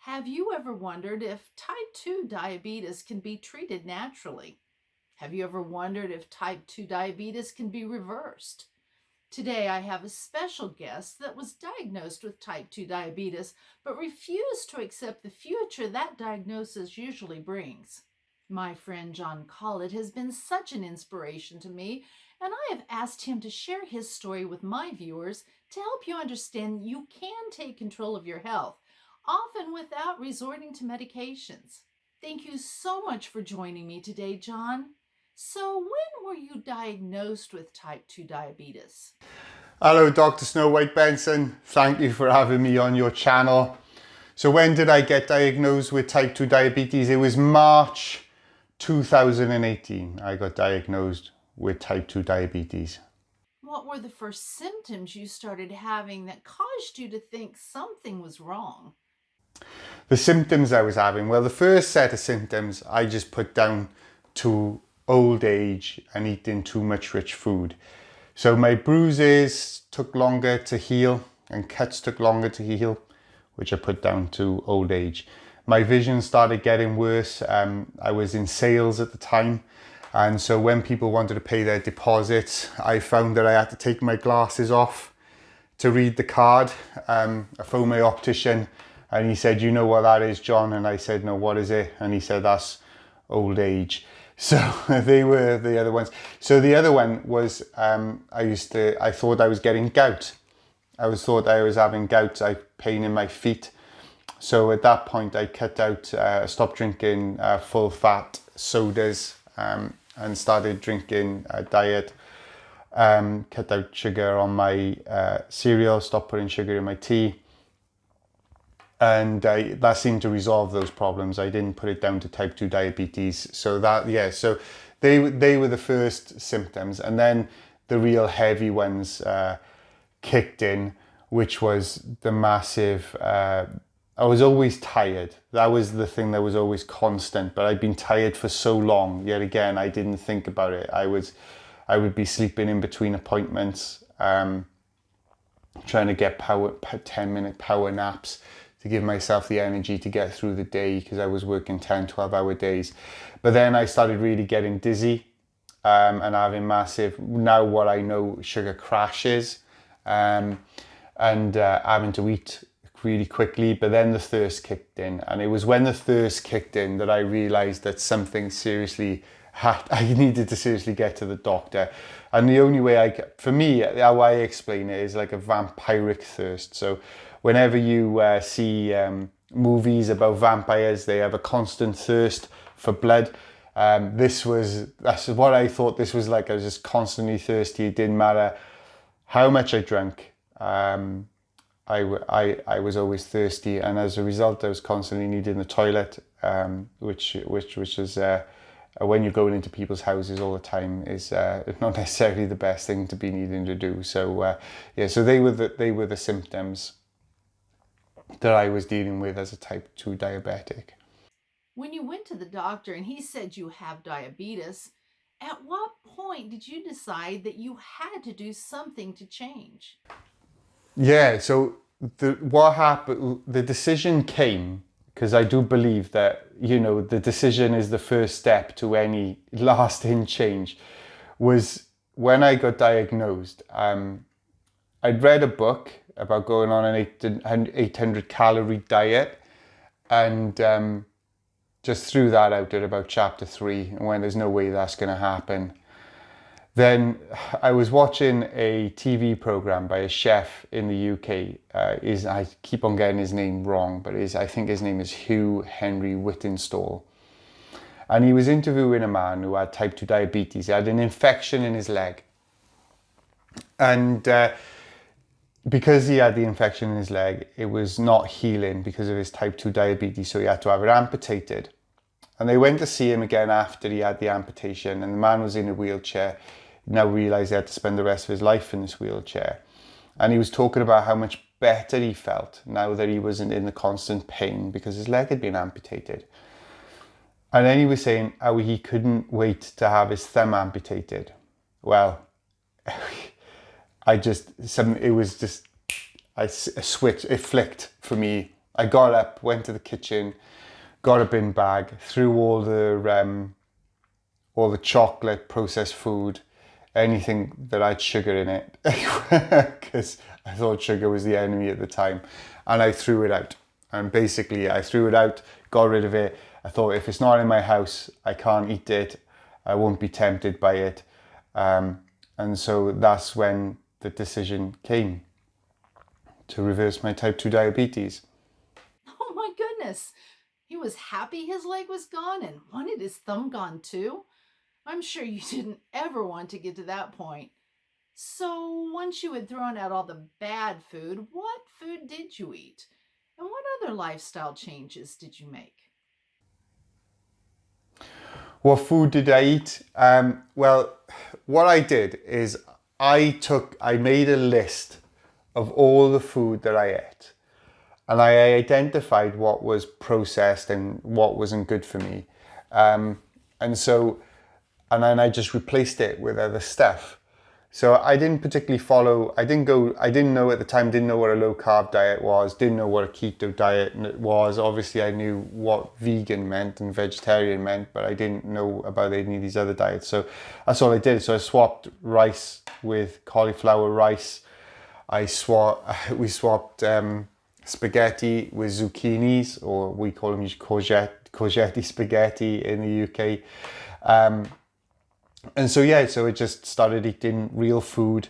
Have you ever wondered if type 2 diabetes can be treated naturally? Have you ever wondered if type 2 diabetes can be reversed? Today, I have a special guest that was diagnosed with type 2 diabetes but refused to accept the future that diagnosis usually brings. My friend John Collette has been such an inspiration to me, and I have asked him to share his story with my viewers to help you understand you can take control of your health, often without resorting to medications. Thank you so much for joining me today, John. So, when were you diagnosed with type 2 diabetes? Hello, Dr. Snow White-Benson. Thank you for having me on your channel. So when did I get diagnosed with type 2 diabetes? It was March 2018. I got diagnosed with type 2 diabetes. What were the first symptoms you started having that caused you to think something was wrong? The symptoms I was having, well, the first set of symptoms I just put down to old age and eating too much rich food. So my bruises took longer to heal and cuts took longer to heal, which I put down to old age. My vision started getting worse. I was in sales at the time. And so when people wanted to pay their deposits, I found that I had to take my glasses off to read the card. I phoned my optician and he said, "You know what that is, John?" And I said, "No, what is it?" And he said, "That's old age." So they were the other ones. So the other one was, I thought I was getting gout. Thought I was having gout, pain in my feet. So at that point I cut out, stopped drinking full fat sodas and started drinking a diet. Cut out sugar on my cereal, stopped putting sugar in my tea. And that seemed to resolve those problems. I didn't put it down to type 2 diabetes. So so they were the first symptoms. And then the real heavy ones kicked in, which was the massive, I was always tired. That was the thing that was always constant, but I'd been tired for so long. Yet again, I didn't think about it. I would be sleeping in between appointments, trying to get 10-minute power naps to give myself the energy to get through the day because I was working 10, 12-hour days. But then I started really getting dizzy and having massive, now what I know, sugar crashes and having to eat really quickly. But then the thirst kicked in, and it was when the thirst kicked in that I realized that something seriously I needed to seriously get to the doctor. And the only way for me, how I explain it is like a vampiric thirst. So whenever you see movies about vampires, they have a constant thirst for blood. That's what I thought this was like. I was just constantly thirsty. It didn't matter how much I drank. I was always thirsty, and as a result, I was constantly needing the toilet, which is when you're going into people's houses all the time is not necessarily the best thing to be needing to do. So so they were the symptoms that I was dealing with as a type 2 diabetic. When you went to the doctor and he said you have diabetes, at what point did you decide that you had to do something to change? Yeah, so what happened, the decision came because I do believe that, the decision is the first step to any lasting change, was when I got diagnosed. I'd read a book about going on an 800 calorie diet and just threw that out at about chapter 3 and went, there's no way that's going to happen. Then I was watching a TV program by a chef in the UK. I keep on getting his name wrong, but I think his name is Hugh Henry Whittingstall. And he was interviewing a man who had type 2 diabetes. He had an infection in his leg. And because he had the infection in his leg, it was not healing because of his type 2 diabetes, so he had to have it amputated. And they went to see him again after he had the amputation, and the man was in a wheelchair. Now realised he had to spend the rest of his life in this wheelchair. And he was talking about how much better he felt now that he wasn't in the constant pain because his leg had been amputated. And then he was saying how he couldn't wait to have his thumb amputated. Well, a switch, it flicked for me I got up, went to the kitchen, got a bin bag, threw all the chocolate, processed food, anything that had sugar in it, because I thought sugar was the enemy at the time, and I threw it out. And basically I threw it out, got rid of it. I thought, if it's not in my house, I can't eat it. I won't be tempted by it. And so that's when the decision came to reverse my type 2 diabetes. Oh my goodness. He was happy his leg was gone and wanted his thumb gone too. I'm sure you didn't ever want to get to that point. So once you had thrown out all the bad food, what food did you eat? And what other lifestyle changes did you make? What food did I eat? Well, what I did is I made a list of all the food that I ate, and I identified what was processed and what wasn't good for me. And then I just replaced it with other stuff. So I didn't particularly follow, I didn't know at the time, didn't know what a low carb diet was, didn't know what a keto diet was. Obviously I knew what vegan meant and vegetarian meant, but I didn't know about any of these other diets. So that's all I did. So I swapped rice with cauliflower rice. We swapped spaghetti with zucchinis, or we call them courgette spaghetti in the UK. And so I just started eating real food.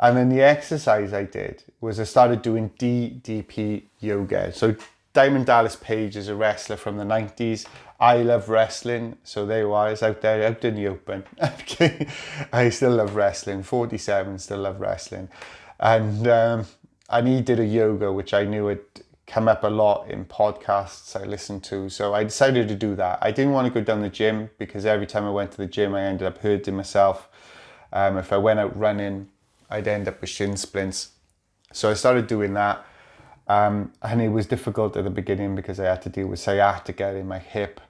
And then the exercise I did was I started doing DDP yoga. So Diamond Dallas Page is a wrestler from the 90s. I love wrestling. So there I was out there, out in the open. I still love wrestling. 47, still love wrestling. And he did a yoga, which I knew had come up a lot in podcasts I listened to. So I decided to do that. I didn't want to go down the gym because every time I went to the gym, I ended up hurting myself. If I went out running, I'd end up with shin splints. So I started doing that. And it was difficult at the beginning because I had to deal with sciatica in my hip.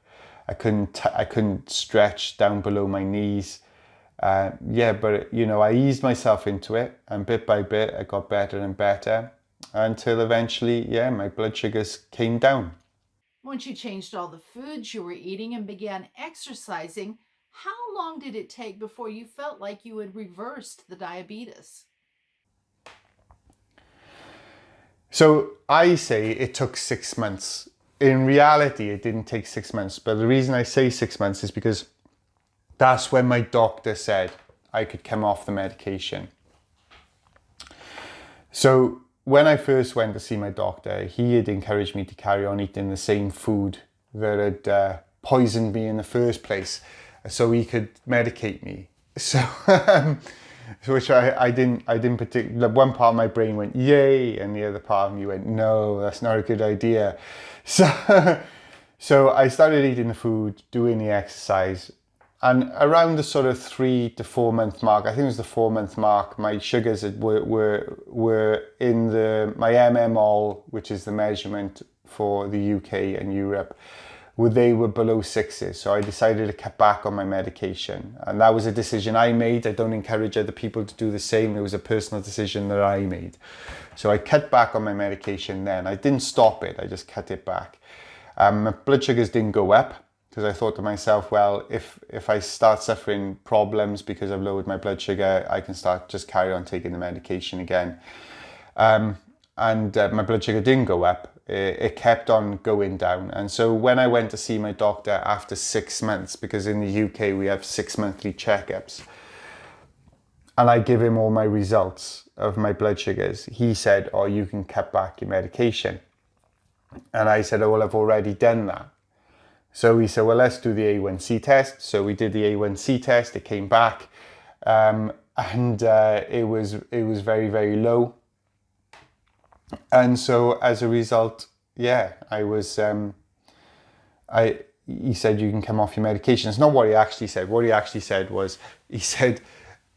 I couldn't stretch down below my knees. But I eased myself into it, and bit by bit I got better and better until eventually, my blood sugars came down. Once you changed all the foods you were eating and began exercising, how long did it take before you felt like you had reversed the diabetes? So I say it took 6 months. In reality, it didn't take 6 months. But the reason I say 6 months is because that's when my doctor said I could come off the medication. So when I first went to see my doctor, he had encouraged me to carry on eating the same food that had poisoned me in the first place, so he could medicate me. So, which I didn't particularly. One part of my brain went yay, and the other part of me went no, that's not a good idea. So I started eating the food, doing the exercise. And around the sort of 3 to 4 month mark, I think it was the 4 month mark, my sugars were in my mmol, which is the measurement for the UK and Europe, they were below 6s. So I decided to cut back on my medication. And that was a decision I made. I don't encourage other people to do the same. It was a personal decision that I made. So I cut back on my medication then. I didn't stop it, I just cut it back. My blood sugars didn't go up, because I thought to myself, well, if I start suffering problems because I've lowered my blood sugar, I can just carry on taking the medication again. My blood sugar didn't go up. It kept on going down. And so when I went to see my doctor after 6 months, because in the UK we have 6 monthly checkups, and I give him all my results of my blood sugars, he said, oh, you can cut back your medication. And I said, oh, well, I've already done that. So he said, well, let's do the A1C test. So we did the A1C test. It came back, and it was very, very low. And so as a result, I was. He said you can come off your medication. It's not what he actually said. What he actually said was, he said,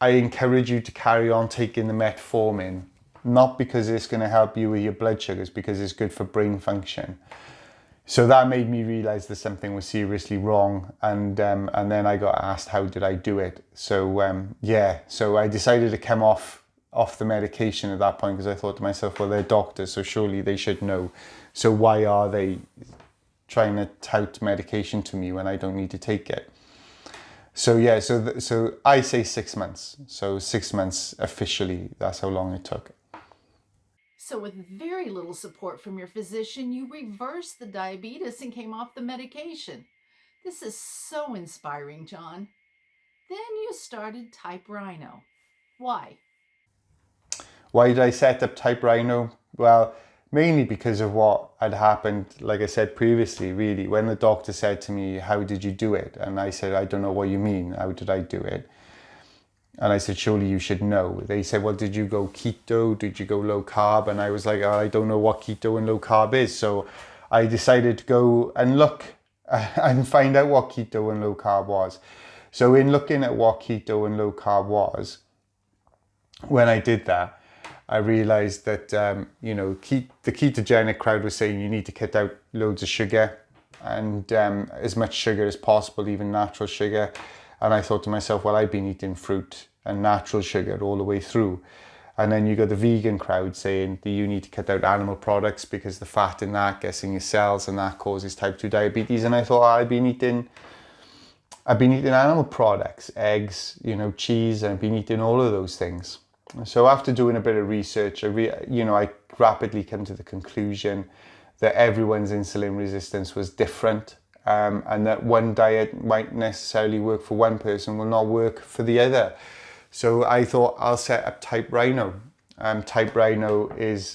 I encourage you to carry on taking the metformin, not because it's going to help you with your blood sugars, because it's good for brain function. So that made me realize that something was seriously wrong. And then I got asked, how did I do it? So, so I decided to come off the medication at that point, because I thought to myself, well, they're doctors, so surely they should know. So why are they trying to tout medication to me when I don't need to take it? So yeah, so I say 6 months. So 6 months officially, that's how long it took. So, with very little support from your physician, you reversed the diabetes and came off the medication. This is so inspiring, John. Then you started Type Rhino. Why? Why did I set up Type Rhino? Well, mainly because of what had happened, like I said previously, really. When the doctor said to me, how did you do it? And I said, I don't know what you mean. How did I do it? And I said, surely you should know. They said, well, did you go keto? Did you go low carb? And I was like, oh, I don't know what keto and low carb is. So I decided to go and look and find out what keto and low carb was. So in looking at what keto and low carb was, when I did that, I realized that, the ketogenic crowd was saying you need to cut out loads of sugar and as much sugar as possible, even natural sugar. And I thought to myself, well, I've been eating fruit and natural sugar all the way through. And then you got the vegan crowd saying that you need to cut out animal products because the fat in that gets in your cells and that causes type 2 diabetes. And I thought, I've been eating animal products, eggs, cheese, and I've been eating all of those things. So after doing a bit of research, I rapidly came to the conclusion that everyone's insulin resistance was different, and that one diet might necessarily work for one person will not work for the other. So I thought I'll set up Type Rhino. Type Rhino is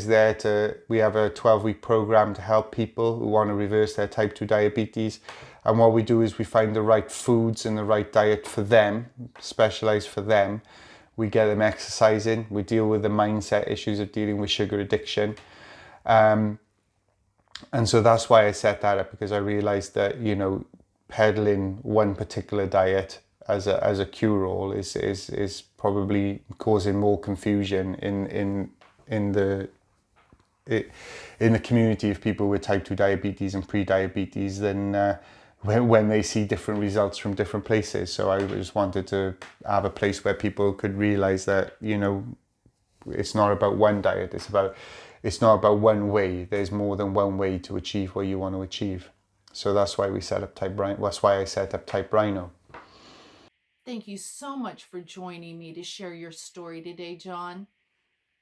there to, we have a 12-week program to help people who want to reverse their type 2 diabetes. And what we do is we find the right foods and the right diet for them, specialized for them. We get them exercising. We deal with the mindset issues of dealing with sugar addiction. And so that's why I set that up, because I realized that, peddling one particular diet as a cure-all is probably causing more confusion in the community of people with type 2 diabetes and pre-diabetes than when they see different results from different places. So I just wanted to have a place where people could realize that, it's not about one diet. It's not about one way. There's more than one way to achieve what you want to achieve. So that's why we set up Type Rhino. That's why I set up Type Rhino. Thank you so much for joining me to share your story today, John.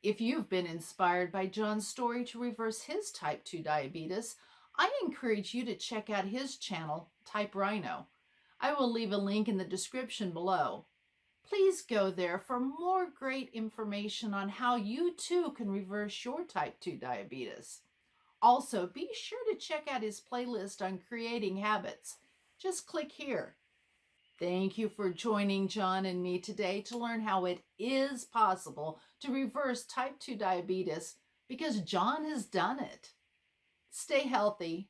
If you've been inspired by John's story to reverse his type 2 diabetes, I encourage you to check out his channel, Type Rhino. I will leave a link in the description below. Please go there for more great information on how you too can reverse your type 2 diabetes. Also, be sure to check out his playlist on creating habits. Just click here. Thank you for joining John and me today to learn how it is possible to reverse type 2 diabetes, because John has done it. Stay healthy,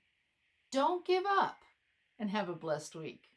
don't give up, and have a blessed week.